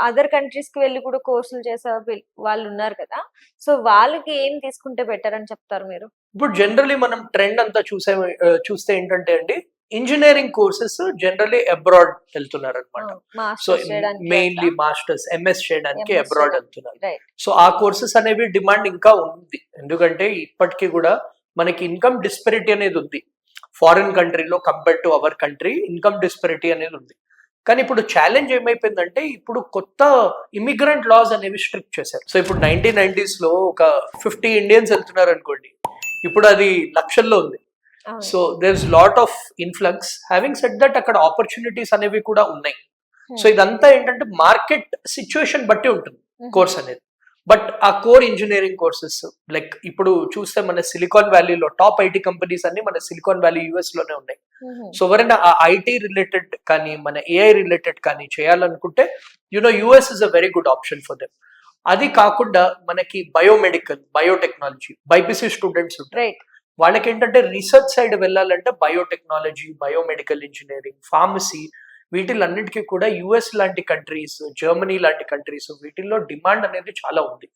Other countries కి వెళ్ళి కూడా కోర్సులు చేసే వాళ్ళు ఉన్నారు కదా. సో వాళ్ళకి ఏం తీసుకుంటే బెటర్ అని చెప్తారు మీరు? ఇప్పుడు జనరలీ మనం ట్రెండ్ అంతా చూస్తే ఏంటంటే అండి, ఇంజినీరింగ్ కోర్సెస్ జనరలీ అబ్రాడ్ వెళ్తున్నారు అనమాట. సో మాస్టర్స్ చేయడానికి మెయిన్లీ మాస్టర్స్, ఎంఎస్ చేయడానికి MS అబ్రాడ్ చేయడానికి. వెళ్తున్నారు. రైట్. సో ఆ కోర్సెస్ అనేవి డిమాండ్ ఇంకా ఉంది, ఎందుకంటే ఇప్పటికీ కూడా మనకి ఇన్కమ్ డిస్పెరిటీ అనేది ఉంది. ఫారిన్ కంట్రీలో compare to our country income disparity అనేది ఉంది. కానీ ఇప్పుడు ఛాలెంజ్ ఏమైపోయిందంటే, ఇప్పుడు కొత్త ఇమిగ్రెంట్ లాస్ అనేవి స్ట్రిక్ట్ చేశారు. సో ఇప్పుడు 1990s లో ఒక 50 ఇండియన్స్ వెళ్తున్నారు అనుకోండి, ఇప్పుడు అది లక్షల్లో ఉంది. So there is lot of influx. Having said that, అక్కడ ఆపర్చునిటీస్ అనేవి కూడా ఉన్నాయి. సో ఇదంతా ఏంటంటే మార్కెట్ సిచ్యువేషన్ బట్టి ఉంటుంది కోర్స్ అనేది. బట్ ఆ కోర్ ఇంజనీరింగ్ కోర్సెస్ లైక్ ఇప్పుడు చూస్తే మన సిలికాన్ వ్యాలీలో టాప్ ఐటీ కంపెనీస్ అన్ని మన సిలికాన్ వ్యాలీ యూఎస్ లోనే ఉన్నాయి. సో ఎవరైనా ఆ ఐటీ రిలేటెడ్ కానీ మన ఏఐ రిలేటెడ్ కానీ చేయాలనుకుంటే US is a very good option for them. అది కాకుండా మనకి బయోమెడికల్, బయోటెక్నాలజీ, బైపీసీ స్టూడెంట్స్ ఉంటారు. రైట్. వాళ్ళకి ఏంటంటే రీసెర్చ్ సైడ్ వెళ్ళాలంటే బయోటెక్నాలజీ, బయోమెడికల్ ఇంజనీరింగ్, ఫార్మసీ, వీటిలన్నిటికీ కూడా యుఎస్ లాంటి కంట్రీస్, జర్మనీ లాంటి కంట్రీస్, వీటిల్లో డిమాండ్ అనేది చాలా ఉంది.